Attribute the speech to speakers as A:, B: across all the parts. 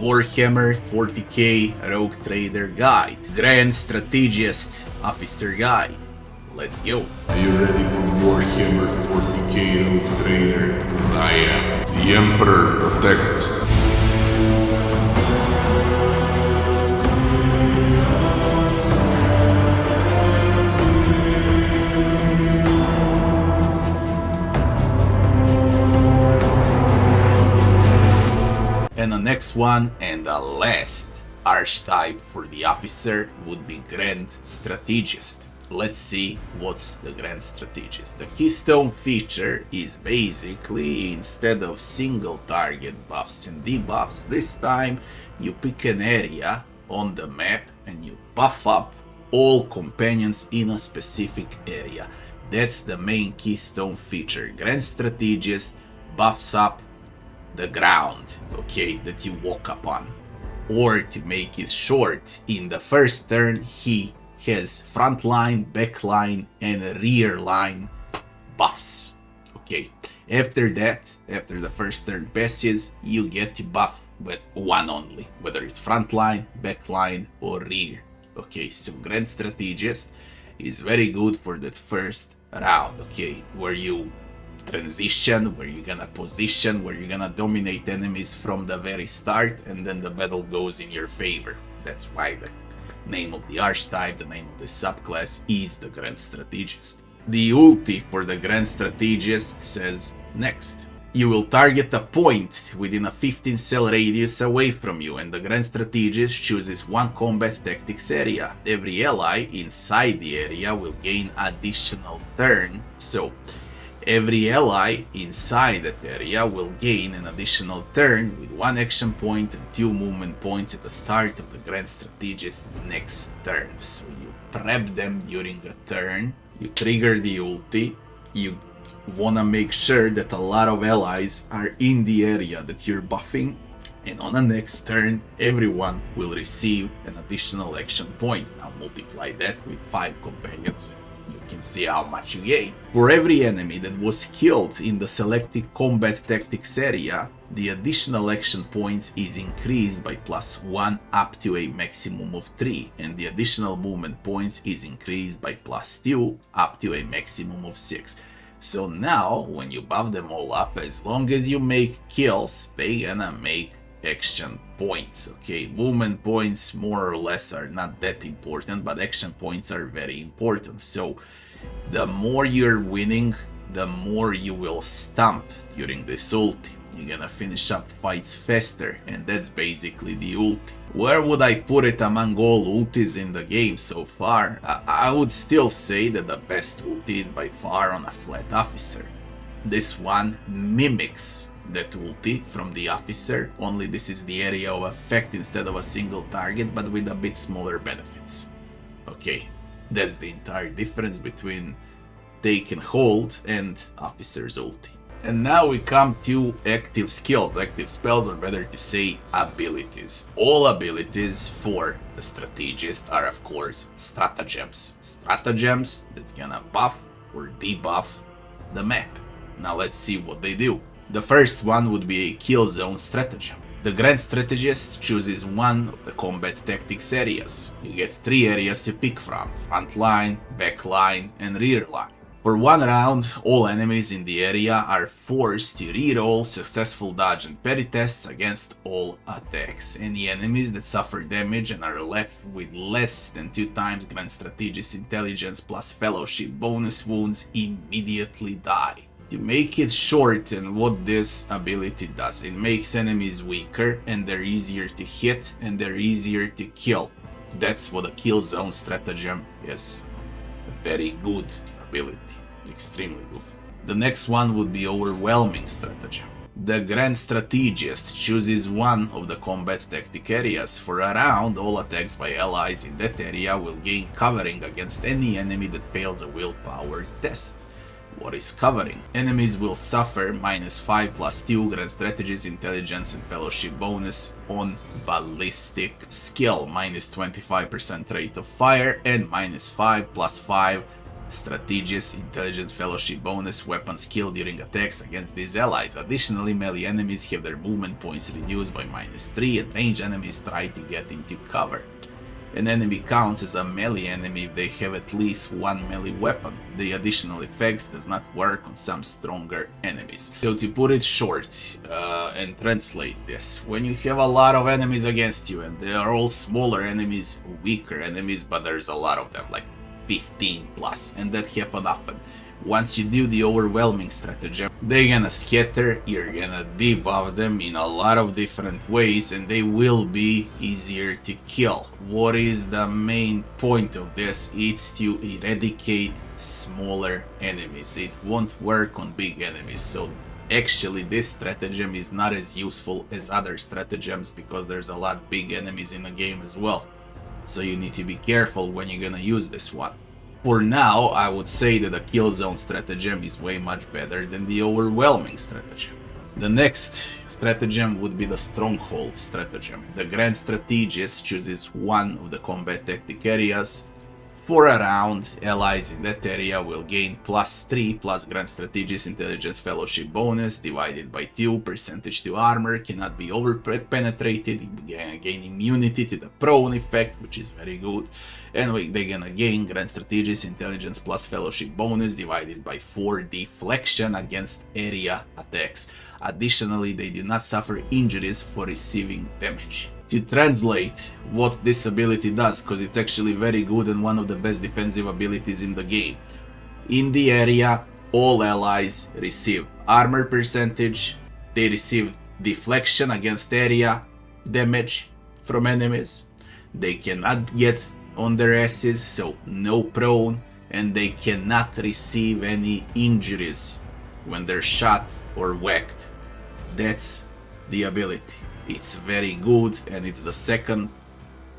A: Warhammer 40k Rogue Trader Guide, Grand Strategist Officer Guide. Let's go.
B: Are you ready for Warhammer 40k Rogue Trader? As I am. The Emperor protects.
A: And the next one and the last archetype for the officer would be Grand Strategist. Let's see what's the Grand Strategist. The keystone feature is basically, instead of single target buffs and debuffs, this time you pick an area on the map and you buff up all companions in a specific area. That's the main keystone feature. Grand Strategist buffs up the ground, okay, that you walk upon. Or to make it short, in the first turn he has front line, back line and rear line buffs. Okay, after that, after the first turn passes, you get to buff with one only, whether it's front line, back line or rear. Okay, so Grand Strategist is very good for that first round, okay, where you transition, where you're gonna position, where you're gonna dominate enemies from the very start, and then the battle goes in your favor. That's why the name of the archetype, the name of the subclass is the Grand Strategist. The ulti for the Grand Strategist says next. You will target a point within a 15 cell radius away from you, and the Grand Strategist chooses one combat tactics area. Every ally inside the area will gain additional turn. So every ally inside that area will gain an additional turn with one action point and 2 movement points at the start of the Grand Strategist next turn. So you prep them during a turn, you trigger the ulti, you wanna make sure that a lot of allies are in the area that you're buffing, and on the next turn everyone will receive an additional action point. Now multiply that with 5 companions. You can see how much you gain. For every enemy that was killed in the selected combat tactics area, the additional action points is increased by +1 up to a maximum of 3, and the additional movement points is increased by +2 up to a maximum of 6. So now, when you buff them all up, as long as you make kills, they gonna make action points. Okay, movement points more or less are not that important, but action points are very important. So the more you're winning, the more you will stomp during this ulti. You're gonna finish up fights faster, and that's basically the ulti. Where would I put it among all ultis in the game so far? I would still say that the best ulti is by far on a flat officer. This one mimics that ulti from the officer, only this is the area of effect instead of a single target, but with a bit smaller benefits. Okay, that's the entire difference between take and hold and officer's ulti. And now we come to active skills, active spells, or better to say abilities. All abilities for the strategist are of course stratagems. Stratagems that's gonna buff or debuff the map. Now let's see what they do. The first one would be a kill zone stratagem. The Grand Strategist chooses one of the combat tactics areas. You get 3 areas to pick from: front line, back line and rear line. For one round, all enemies in the area are forced to reroll successful dodge and parry tests against all attacks. Any enemies that suffer damage and are left with less than 2 times Grand Strategist intelligence plus fellowship bonus wounds immediately die. To make it short, and what this ability does, it makes enemies weaker and they're easier to hit and they're easier to kill. That's what a kill zone stratagem is. A very good ability, extremely good. The next one would be overwhelming stratagem. The Grand Strategist chooses one of the combat tactic areas. For a round, all attacks by allies in that area will gain covering against any enemy that fails a willpower test. What is covering? Enemies will suffer -5 + 2 Grand Strategist intelligence and fellowship bonus on ballistic skill, -25% rate of fire and -5 + 5 Strategist Intelligence Fellowship bonus weapon skill during attacks against these allies. Additionally, melee enemies have their movement points reduced by -3 and ranged enemies try to get into cover. An enemy counts as a melee enemy if they have at least one melee weapon. The additional effects does not work on some stronger enemies. So to put it short and translate this, when you have a lot of enemies against you and they are all smaller enemies, weaker enemies, but there's a lot of them, like 15 plus, and that happen often. Once you do the overwhelming stratagem, they're gonna scatter, you're gonna debuff them in a lot of different ways, and they will be easier to kill. What is the main point of this? It's to eradicate smaller enemies. It won't work on big enemies, so actually this stratagem is not as useful as other stratagems because there's a lot big enemies in the game as well. So you need to be careful when you're gonna use this one. For now, I would say that the kill zone stratagem is way much better than the overwhelming stratagem. The next stratagem would be the stronghold stratagem. The Grand Strategist chooses one of the combat tactic areas. For a round, allies in that area will gain +3 plus Grand Strategist Intelligence Fellowship bonus divided by 2. Percentage to armor cannot be over-penetrated. Gain immunity to the prone effect, which is very good. And they're gonna gain Grand Strategist Intelligence plus Fellowship bonus divided by 4 deflection against area attacks. Additionally, they do not suffer injuries for receiving damage. To translate what this ability does, because it's actually very good and one of the best defensive abilities in the game. In the area, all allies receive armor percentage, they receive deflection against area damage from enemies, they cannot get on their asses, so no prone, and they cannot receive any injuries when they're shot or whacked. That's the ability. It's very good, and it's the second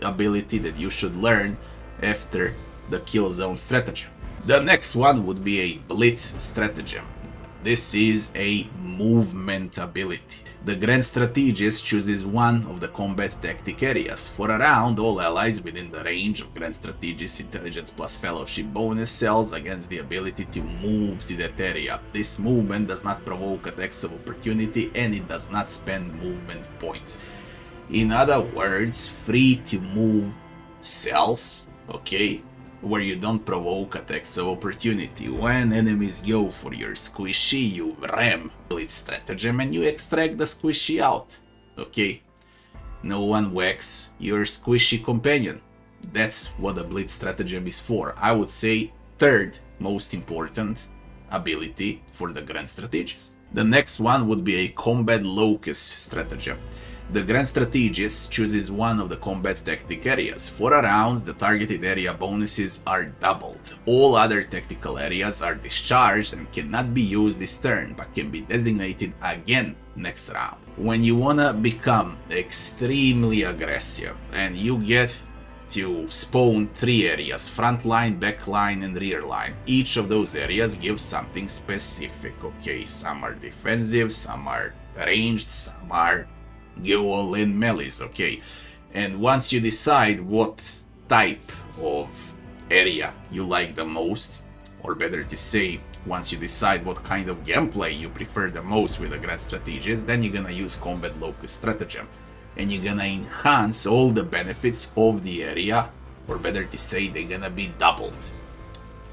A: ability that you should learn after the kill zone stratagem. The next one would be a blitz stratagem. This is a movement ability. The Grand Strategist chooses one of the combat tactic areas. For a round, all allies within the range of Grand Strategist Intelligence plus Fellowship bonus cells against the ability to move to that area. This movement does not provoke attacks of opportunity and it does not spend movement points. In other words, free to move cells, okay, where you don't provoke attacks of opportunity. When enemies go for your squishy, you ram blitz stratagem and you extract the squishy out. Okay, no one whacks your squishy companion. That's what the blitz stratagem is for. I would say third most important ability for the Grand Strategist. The next one would be a combat locus stratagem. The Grand Strategist chooses one of the combat tactic areas. For a round, the targeted area bonuses are doubled. All other tactical areas are discharged and cannot be used this turn, but can be designated again next round. When you wanna become extremely aggressive and you get to spawn 3 areas, front line, back line and rear line. Each of those areas gives something specific, okay? Some are defensive, some are ranged, some are go all in melees, okay? And once you decide what type of area you like the most, or better to say, once you decide what kind of gameplay you prefer the most with the Grand Strategist, then you're gonna use Combat Locus Stratagem. And you're gonna enhance all the benefits of the area, or better to say, they're gonna be doubled.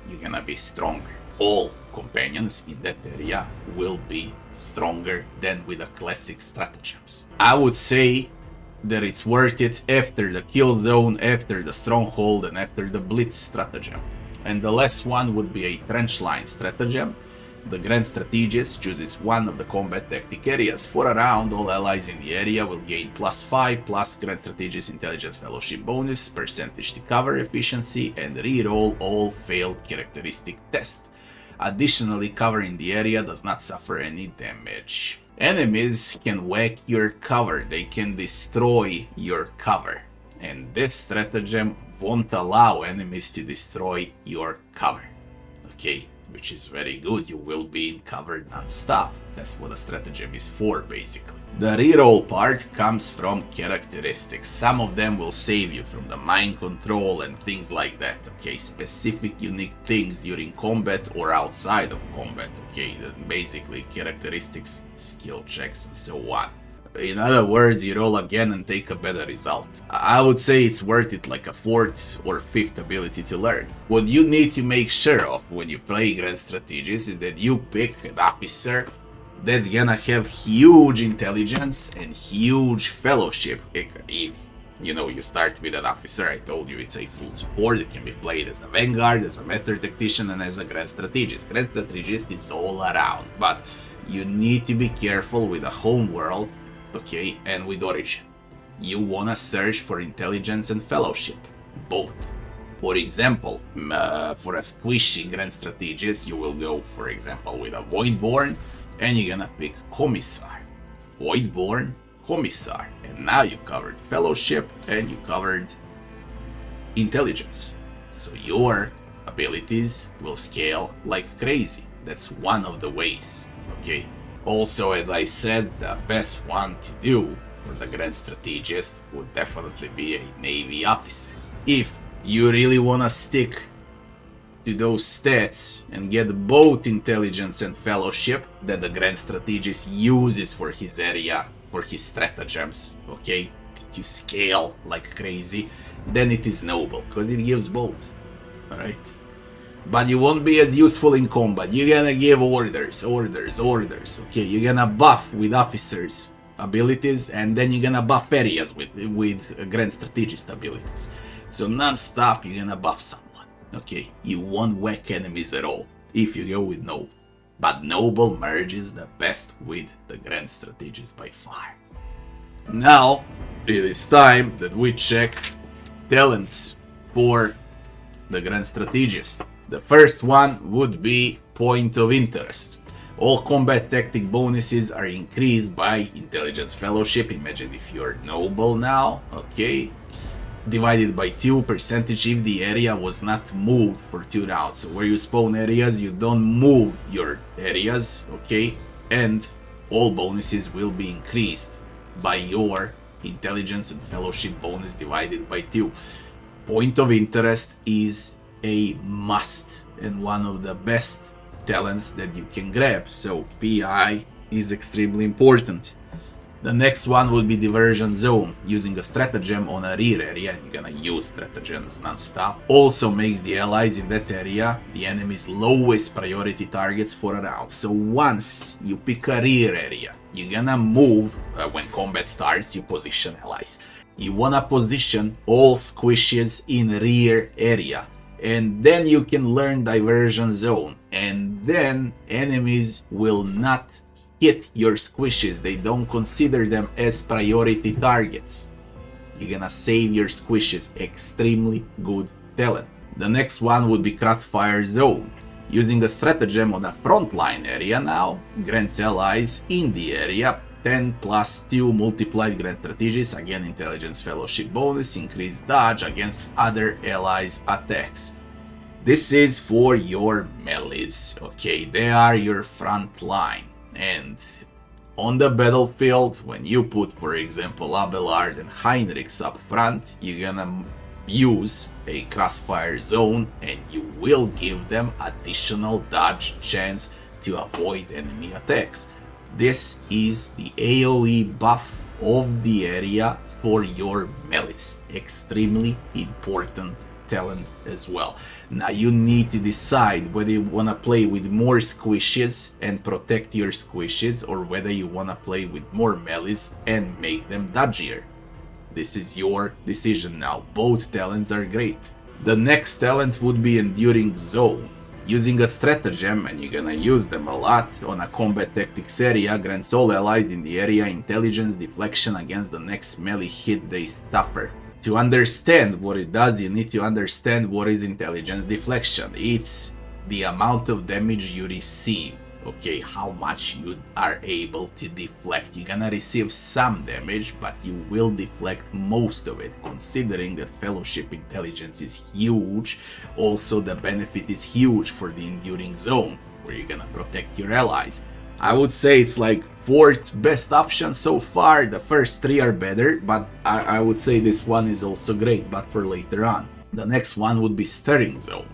A: You're gonna be stronger. All companions in that area will be stronger than with the classic stratagems. I would say that it's worth it after the kill zone, after the stronghold, and after the blitz stratagem. And the last one would be a trench line stratagem. The Grand Strategist chooses one of the combat tactic areas. For a round, all allies in the area will gain +5 plus Grand Strategist Intelligence Fellowship bonus, percentage to cover efficiency, and reroll all failed characteristic tests. Additionally, cover in the area does not suffer any damage. Enemies can whack your cover, they can destroy your cover. And this stratagem won't allow enemies to destroy your cover. Okay, which is very good, you will be in cover non-stop. That's what a stratagem is for, basically. The reroll part comes from characteristics. Some of them will save you from the mind control and things like that, okay? Specific unique things during combat or outside of combat, okay? Basically characteristics, skill checks and so on. In other words, you roll again and take a better result. I would say it's worth it like a 4th or 5th ability to learn. What you need to make sure of when you play Grand Strategist is that you pick an officer that's gonna have huge intelligence and huge fellowship. If you start with an officer, I told you it's a full support. It can be played as a vanguard, as a master tactician, and as a grand strategist. Grand strategist is all around, but you need to be careful with the home world, okay, and with origin. You wanna search for intelligence and fellowship, both. For example, for a squishy grand strategist, you will go, for example, with a Voidborn, and you're gonna pick Commissar. Voidborn, Commissar. And now you covered Fellowship and you covered Intelligence. So your abilities will scale like crazy. That's one of the ways, okay? Also, as I said, the best one to do for the Grand Strategist would definitely be a Navy officer. If you really wanna stick to those stats and get both intelligence and fellowship that the Grand Strategist uses for his area, for his stratagems, okay, to scale like crazy, then it is noble, because it gives both, alright? But you won't be as useful in combat. You're gonna give orders, okay? You're gonna buff with officers' abilities, and then you're gonna buff areas with Grand Strategist abilities. So non-stop, you're gonna buff someone. Okay, you won't whack enemies at all if you go with Noble. But Noble merges the best with the Grand Strategist by far. Now, it is time that we check talents for the Grand Strategist. The first one would be Point of Interest. All combat tactic bonuses are increased by Intelligence Fellowship. Imagine if you're Noble now, okay? Divided by 2% if the area was not moved for 2 rounds. So where you spawn areas, you don't move your areas, okay? And all bonuses will be increased by your intelligence and fellowship bonus divided by 2. Point of Interest is a must and one of the best talents that you can grab. So PI is extremely important. The next one will be Diversion Zone. Using a stratagem on a rear area, and you're gonna use stratagems non-stop, also makes the allies in that area the enemy's lowest priority targets for a round. So once you pick a rear area, you're gonna move, when combat starts, you position allies. You wanna position all squishes in rear area, and then you can learn Diversion Zone, and then enemies will not hit your squishes. They don't consider them as priority targets. You're gonna save your squishes. Extremely good talent. The next one would be Crossfire Zone. Using a stratagem on a frontline area now, grants allies in the area 10 plus 2 multiplied Grand Strategies, again Intelligence Fellowship bonus, increased dodge against other allies' attacks. This is for your melees, okay? They are your front line. And on the battlefield, when you put, for example, Abelard and Heinrichs up front, you're gonna use a Crossfire Zone and you will give them additional dodge chance to avoid enemy attacks. This is the AoE buff of the area for your melees. Extremely important talent as well. Now you need to decide whether you want to play with more squishes and protect your squishes, or whether you want to play with more melees and make them dodgier. This is your decision now. Both talents are great. The next talent would be Enduring Zone. Using a stratagem, and you're gonna use them a lot, on a combat tactics area, grants all allies in the area intelligence deflection against the next melee hit they suffer. To understand what it does, you need to understand what is intelligence deflection. It's the amount of damage you receive, okay, how much you are able to deflect. You're gonna receive some damage, but you will deflect most of it, considering that Fellowship intelligence is huge. Also, the benefit is huge for the Enduring Zone, where you're gonna protect your allies. I would say it's like 4th best option so far. The first 3 are better, but I would say this one is also great, but for later on. The next one would be Stirring Zone.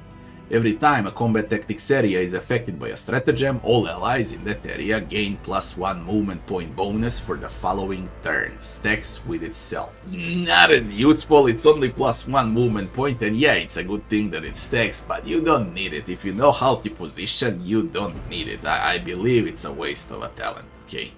A: Every time a combat tactics area is affected by a stratagem, all allies in that area gain +1 movement point bonus for the following turn. Stacks with itself. Not as useful, it's only +1 movement point, and yeah, it's a good thing that it stacks, but you don't need it. If you know how to position, you don't need it. I believe it's a waste of a talent, okay?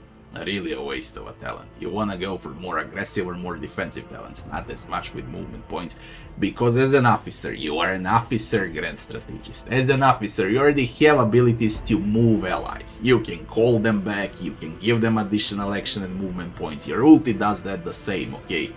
A: Really a waste of a talent. You wanna go for more aggressive or more defensive talents, not as much with movement points, because as an officer, you are an officer Grand Strategist. As an officer, you already have abilities to move allies. You can call them back, you can give them additional action and movement points. Your ulti does that the same, okay?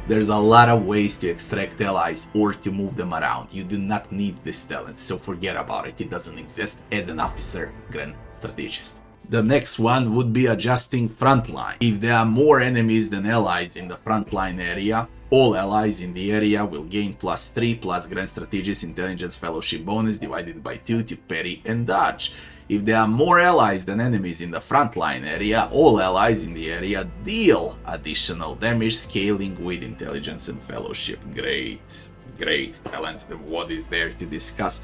A: There's a lot of ways to extract allies or to move them around. You do not need this talent, so forget about it. It doesn't exist as an officer Grand Strategist. The next one would be Adjusting Frontline. If there are more enemies than allies in the frontline area, all allies in the area will gain +3 plus Grand Strategist Intelligence Fellowship bonus divided by 2 to parry and dodge. If there are more allies than enemies in the frontline area, all allies in the area deal additional damage scaling with Intelligence and Fellowship. Great talent. What is there to discuss?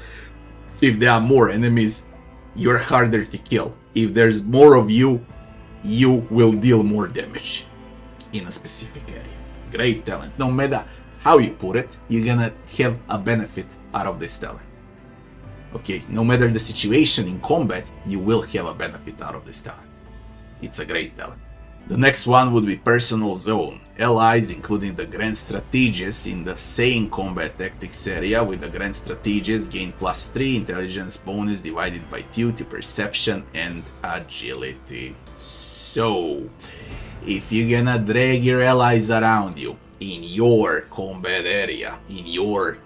A: If there are more enemies, you're harder to kill. If there's more of you, you will deal more damage in a specific area. Great talent. No matter how you put it, you're gonna have a benefit out of this talent. Okay, no matter the situation in combat, you will have a benefit out of this talent. It's a great talent. The next one would be Personal Zone. Allies, including the Grand Strategist in the same combat tactics area with the Grand Strategist, gain +3 intelligence bonus divided by 2 to perception and agility. So, if you're gonna drag your allies around you in your combat area, in your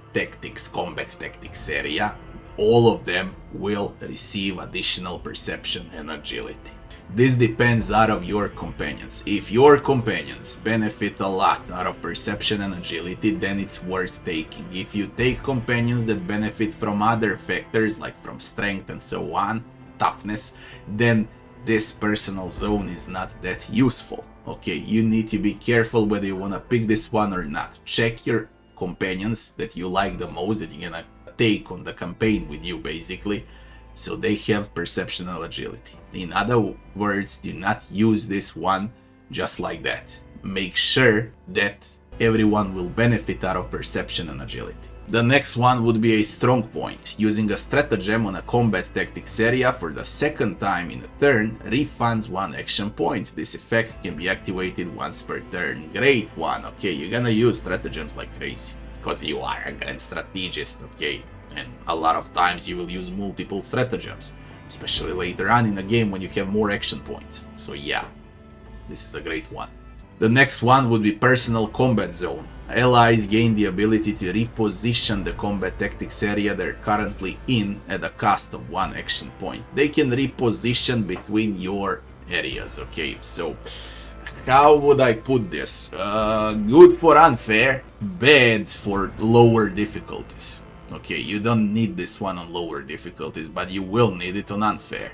A: combat tactics area, all of them will receive additional perception and agility. This depends out of your companions. If your companions benefit a lot out of perception and agility, then it's worth taking. If you take companions that benefit from other factors, like from strength and so on, toughness, then this personal zone is not that useful. Okay, you need to be careful whether you want to pick this one or not. Check your companions that you like the most, that you're gonna take on the campaign with you basically, so they have perception and agility. In other words, do not use this one just like that. Make sure that everyone will benefit out of perception and agility. The next one would be a strong point. Using a stratagem on a combat tactics area for the second time in a turn refunds 1 action point. This effect can be activated once per turn. Great one. Okay, you're gonna use stratagems like crazy because you are a Grand Strategist, okay? And a lot of times you will use multiple stratagems, especially later on in the game when you have more action points. So yeah, this is a great one. The next one would be Personal Combat Zone. Allies gain the ability to reposition the combat tactics area they're currently in at the cost of 1 action point. They can reposition between your areas, okay? So how would I put this? Good for unfair, bad for lower difficulties. Okay, you don't need this one on lower difficulties, but you will need it on unfair.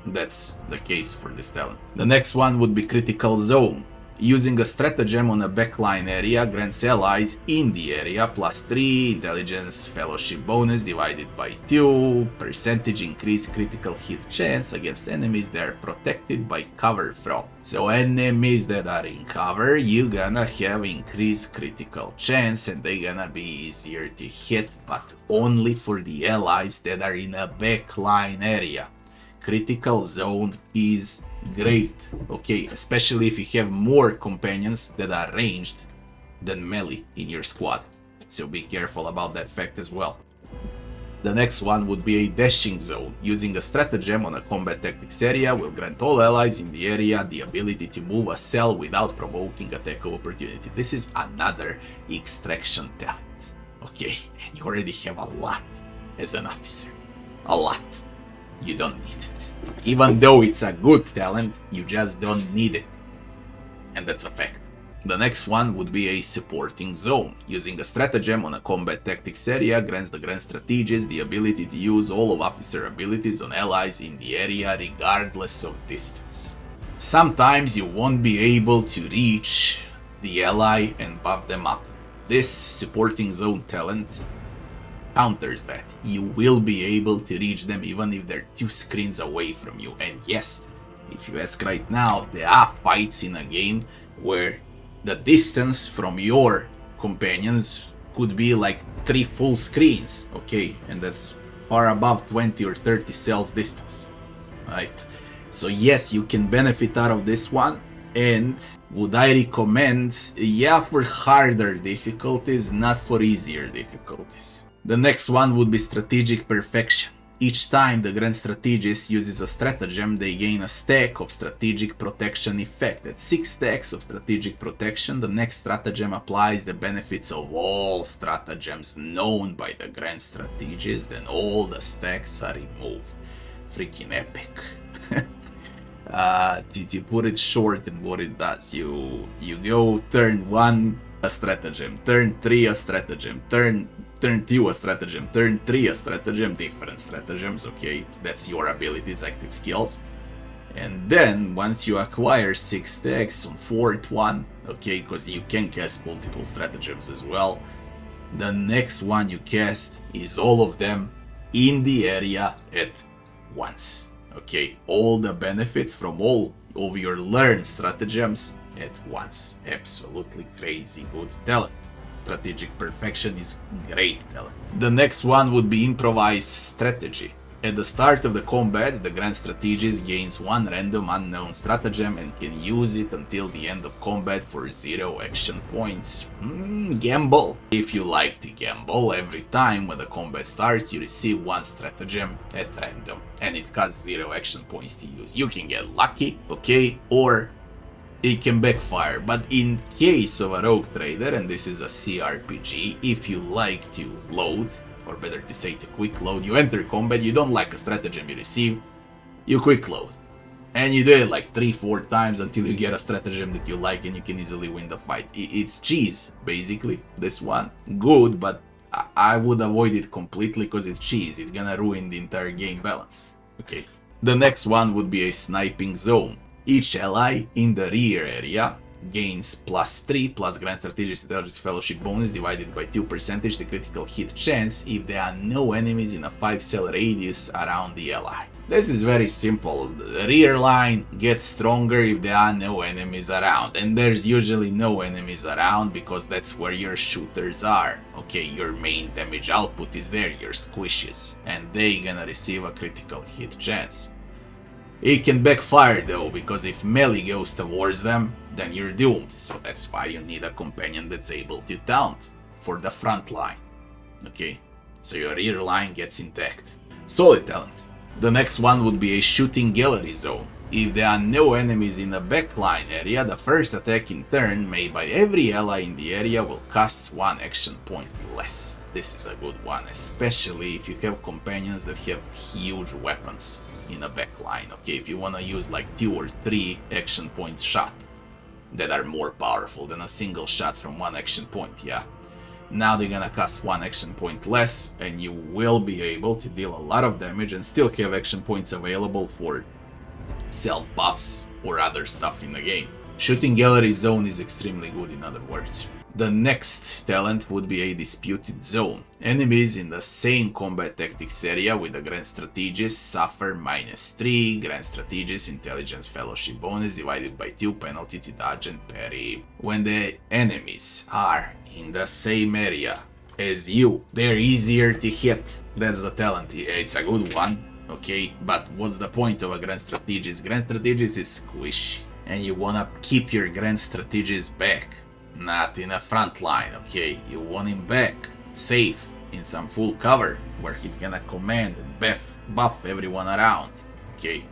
A: That's the case for this talent. The next one would be Critical Zone. Using a stratagem on a backline area grants allies in the area +3 intelligence fellowship bonus divided by 2, percentage increase critical hit chance against enemies they are protected by cover from. So enemies that are in cover, you gonna have increased critical chance and they gonna be easier to hit, but only for the allies that are in a backline area. Critical Zone is great, okay, especially if you have more companions that are ranged than melee in your squad, so be careful about that fact as well. The next one would be a Dashing Zone. Using a stratagem on a combat tactics area will grant all allies in the area the ability to move a cell without provoking attack of opportunity. This is another extraction talent, okay, and you already have a lot as an officer, a lot. You don't need it. Even though it's a good talent, you just don't need it. And that's a fact. The next one would be a supporting zone. Using a stratagem on a combat tactics area grants the Grand Strategist the ability to use all of officer abilities on allies in the area regardless of distance. Sometimes you won't be able to reach the ally and buff them up. This supporting zone talent counters that. You will be able to reach them even if they're 2 screens away from you. And yes, if you ask right now, there are fights in a game where the distance from your companions could be like 3 full screens, okay? And that's far above 20 or 30 cells distance, right? So yes, you can benefit out of this one. And would I recommend? Yeah, for harder difficulties, not for easier difficulties. The next one would be Strategic Perfection. Each time the Grand Strategist uses a stratagem, they gain a stack of Strategic Protection effect. At 6 stacks of Strategic Protection, the next stratagem applies the benefits of all stratagems known by the Grand Strategist, and all the stacks are removed. Freaking epic. To put it short and what it does, you go turn 1 a stratagem, turn 3 a stratagem, turn 2 a stratagem, turn 3 a stratagem, different stratagems, okay? That's your abilities, active skills. And then once you acquire 6 stacks on 4th one, okay, because you can cast multiple stratagems as well, the next one you cast is all of them in the area at once. Okay, all the benefits from all of your learned stratagems at once. Absolutely crazy good talent. Strategic Perfection is great talent. The next one would be Improvised Strategy. At the start of the combat, the Grand Strategist gains 1 random unknown stratagem and can use it until the end of combat for 0 action points. Gamble. If you like to gamble, every time when the combat starts you receive 1 stratagem at random and it costs 0 action points to use. You can get lucky, okay, or it can backfire, but in case of a rogue trader, and this is a CRPG, if you like to load, or better to say to quick load, you enter combat, you don't like a stratagem you receive, you quick load. And you do it like 3-4 times until you get a stratagem that you like and you can easily win the fight. It's cheese, basically, this one. Good, but I would avoid it completely because it's cheese. It's gonna ruin the entire game balance. Okay. The next one would be a Sniping Zone. Each ally in the rear area gains +3 plus Grand Strategist Intelligence Fellowship bonus divided by 2% the critical hit chance if there are no enemies in a 5-cell radius around the ally. This is very simple. The rear line gets stronger if there are no enemies around, and there's usually no enemies around because that's where your shooters are. Okay, your main damage output is there, your squishes, and they gonna receive a critical hit chance. It can backfire though, because if melee goes towards them, then you're doomed, so that's why you need a companion that's able to taunt for the front line. Okay, so your rear line gets intact. Solid talent. The next one would be a Shooting Gallery Zone. If there are no enemies in the backline area, the first attack in turn made by every ally in the area will cost 1 action point less. This is a good one, especially if you have companions that have huge weapons in a backline. Okay, if you want to use like 2 or 3 action points shot that are more powerful than a single shot from 1 action point, yeah. Now they're gonna cost 1 action point less, and you will be able to deal a lot of damage and still have action points available for self buffs or other stuff in the game. Shooting Gallery Zone is extremely good, in other words. The next talent would be a Disputed Zone. Enemies in the same combat tactics area with the Grand Strategist suffer -3 Grand Strategist Intelligence Fellowship bonus divided by 2 penalty to dodge and parry. When the enemies are in the same area as you, they're easier to hit. That's the talent. It's a good one, okay, but what's the point of a Grand Strategist? Grand Strategist is squishy, and you wanna keep your Grand Strategist back, not in a front line, okay? You want him back, safe, in some full cover, where he's gonna command and buff everyone around, okay?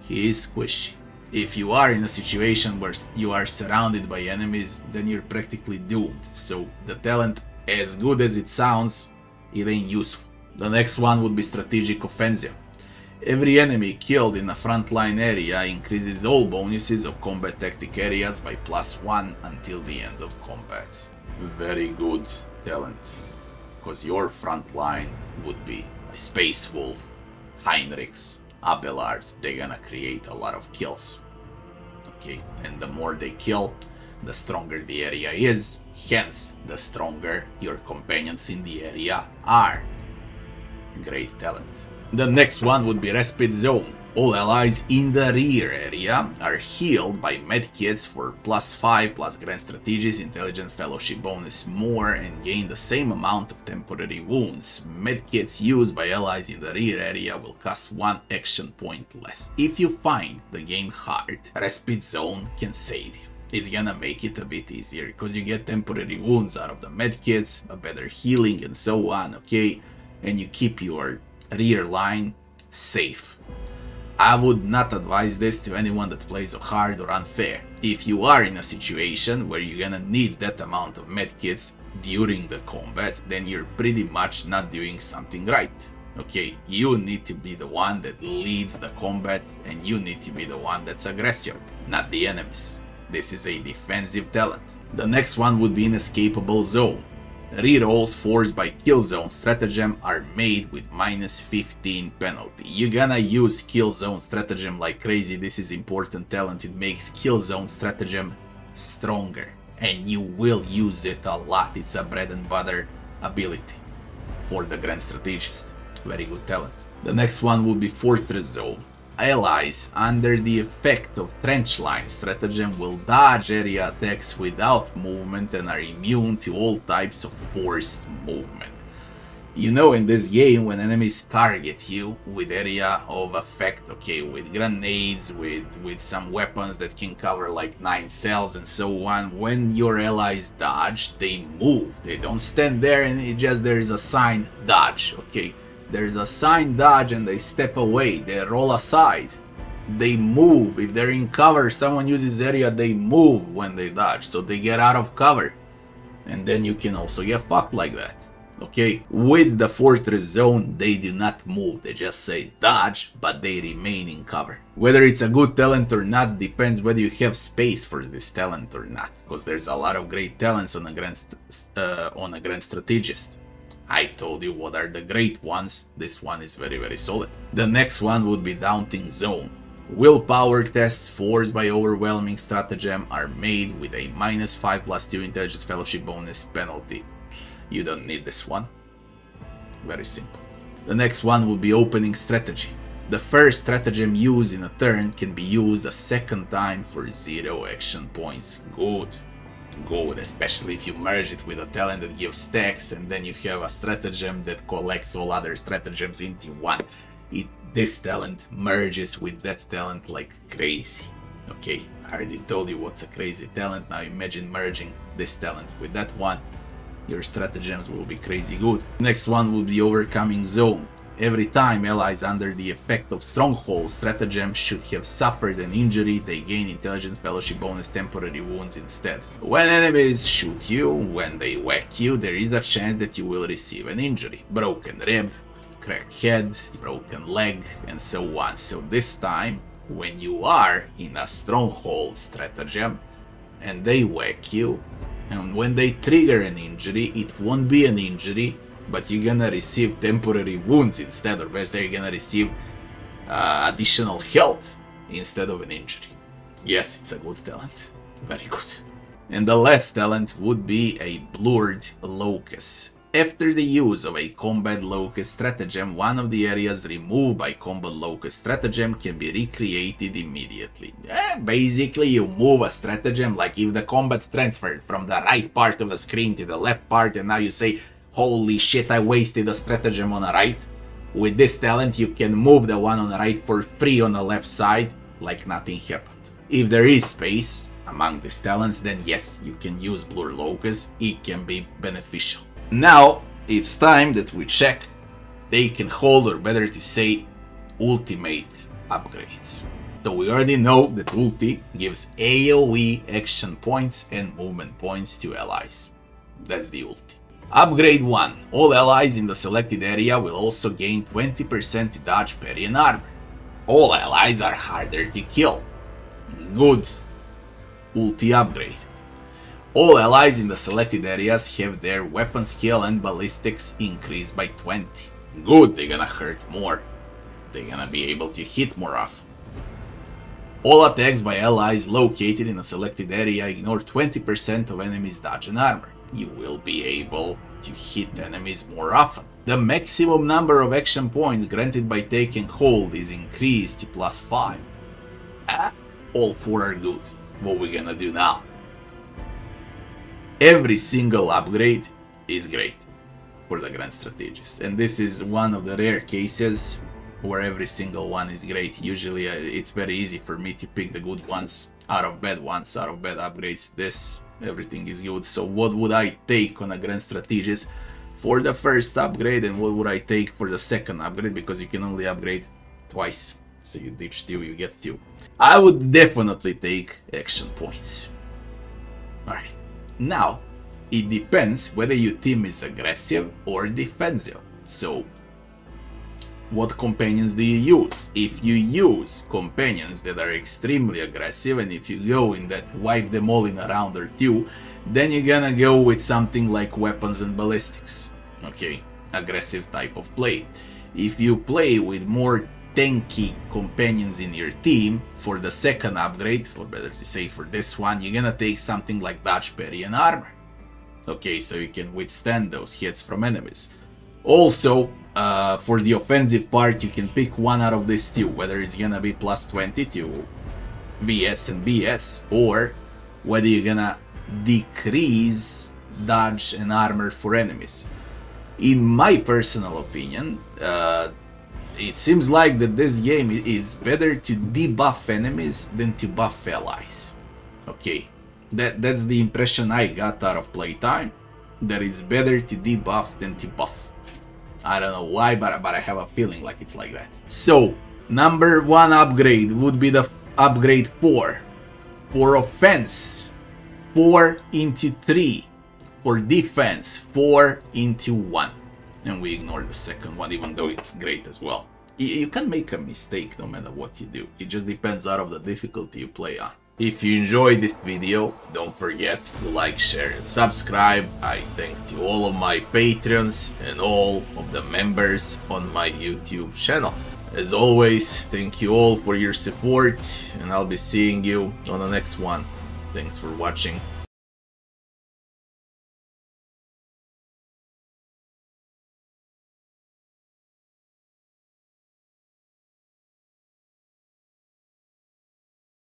A: He is squishy. If you are in a situation where you are surrounded by enemies, then you're practically doomed. So the talent, as good as it sounds, it ain't useful. The next one would be Strategic Offensive. Every enemy killed in a frontline area increases all bonuses of combat tactic areas by +1 until the end of combat. Very good talent, because your frontline would be a Space Wolf, Heinrichs, Abelard. They're gonna create a lot of kills. Okay, and the more they kill, the stronger the area is, hence the stronger your companions in the area are. Great talent. The next one would be Respite Zone. All allies in the rear area are healed by medkits for +5 plus Grand Strategist Intelligence Fellowship bonus more and gain the same amount of temporary wounds. Medkits used by allies in the rear area will cost 1 action point less. If you find the game hard, Respite Zone can save you. It's gonna make it a bit easier because you get temporary wounds out of the medkits, a better healing and so on, okay? And you keep your rear line safe. I would not advise this to anyone that plays hard or unfair. If you are in a situation where you're gonna need that amount of medkits during the combat, then you're pretty much not doing something right. Okay, you need to be the one that leads the combat and you need to be the one that's aggressive, not the enemies. This is a defensive talent. The next one would be Inescapable Zone. Rerolls forced by Kill Zone Stratagem are made with -15 penalty. You're gonna use Kill Zone Stratagem like crazy. This is important talent. It makes Kill Zone Stratagem stronger. And you will use it a lot. It's a bread and butter ability for the Grand Strategist. Very good talent. The next one will be Fortress Zone. Allies under the effect of Trench Line Stratagem will dodge area attacks without movement and are immune to all types of forced movement. You know, in this game, when enemies target you with area of effect, okay, with grenades, with some weapons that can cover like 9 cells and so on, when your allies dodge, they move. They don't stand there and there is a sign dodge, okay? There's a sign dodge and they step away, they roll aside, they move. If they're in cover, someone uses area, they move when they dodge, so they get out of cover. And then you can also get fucked like that. Okay, with the Fortress Zone, they do not move, they just say dodge, but they remain in cover. Whether it's a good talent or not depends whether you have space for this talent or not, because there's a lot of great talents on a Grand Strategist. I told you what are the great ones. This one is very, very solid. The next one would be Daunting Zone. Willpower tests forced by Overwhelming Stratagem are made with a -5+2 Intelligence Fellowship bonus penalty. You don't need this one. Very simple. The next one will be Opening Strategy. The first stratagem used in a turn can be used a second time for 0 action points. Good. Good, especially if you merge it with a talent that gives stacks and then you have a stratagem that collects all other stratagems into one. This talent merges with that talent like crazy. Okay, I already told you what's a crazy talent. Now imagine merging this talent with that one. Your stratagems will be crazy good. Next one will be Overcoming Zone. Every time allies under the effect of Stronghold Stratagem should have suffered an injury, they gain Intelligence Fellowship bonus temporary wounds instead. When enemies shoot you, when they whack you, there is a chance that you will receive an injury. Broken rib, cracked head, broken leg, and so on. So this time, when you are in a Stronghold Stratagem and they whack you, and when they trigger an injury, it won't be an injury, but you're gonna receive temporary wounds instead, or better, you're gonna receive additional health instead of an injury. Yes, it's a good talent. Very good. And the last talent would be a Blurred Locus. After the use of a Combat Locus Stratagem, one of the areas removed by Combat Locus Stratagem can be recreated immediately. Basically, you move a stratagem, like if the combat transferred from the right part of the screen to the left part, and now you say, holy shit, I wasted a stratagem on the right. With this talent, you can move the one on the right for free on the left side, like nothing happened. If there is space among these talents, then yes, you can use Blur Locus, it can be beneficial. Now, it's time that we check Take and Hold, or better to say, ultimate upgrades. So we already know that ulti gives AoE action points and movement points to allies. That's the ulti. Upgrade 1. All allies in the selected area will also gain 20% dodge, parry, and armor. All allies are harder to kill. Good. Ulti upgrade. All allies in the selected areas have their weapon skill and ballistics increased by 20. Good, they're gonna hurt more. They're gonna be able to hit more often. All attacks by allies located in a selected area ignore 20% of enemies' dodge and armor. You will be able to hit enemies more often. The maximum number of action points granted by taking hold is increased to +5. All 4 are good. What we gonna do now? Every single upgrade is great for the Grand Strategist, and this is one of the rare cases where every single one is great. Usually it's very easy for me to pick the good ones out of bad ones, out of bad upgrades. This, everything is good. So what would I take on a Grand Strategist for the first upgrade, and what would I take for the second upgrade, because you can only upgrade twice. So you ditch 2, you get 2. I would definitely take action points. Alright. Now, it depends whether your team is aggressive or defensive. So, what companions do you use? If you use companions that are extremely aggressive, and if you go in that wipe them all in a round or 2, then you're gonna go with something like weapons and ballistics. Okay, aggressive type of play. If you play with more tanky companions in your team for the second upgrade, or better to say for this one, you're gonna take something like dodge, parry, and armor. Okay, so you can withstand those hits from enemies. Also, for the offensive part, you can pick one out of these 2, whether it's gonna be +20 to VS and BS, or whether you're gonna decrease dodge and armor for enemies. In my personal opinion, it seems like that this game is better to debuff enemies than to buff allies. Okay, that's the impression I got out of playtime, that it's better to debuff than to buff. I don't know why, but I have a feeling like it's like that. So, number 1 upgrade would be the upgrade 4. For offense, 4 into 3. For defense, 4 into 1. And we ignore the second one, even though it's great as well. You can make a mistake no matter what you do. It just depends out of the difficulty you play on. If you enjoyed this video, don't forget to like, share, and subscribe. I thank to all of my patrons and all of the members on my YouTube channel. As always, thank you all for your support, and I'll be seeing you on the next one. Thanks for watching.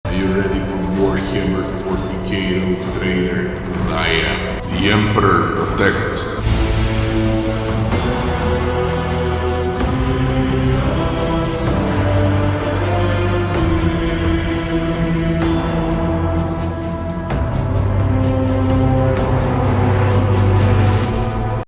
B: Are you ready for Warhammer 40k Rogue Trader? Because I am. The Emperor protects.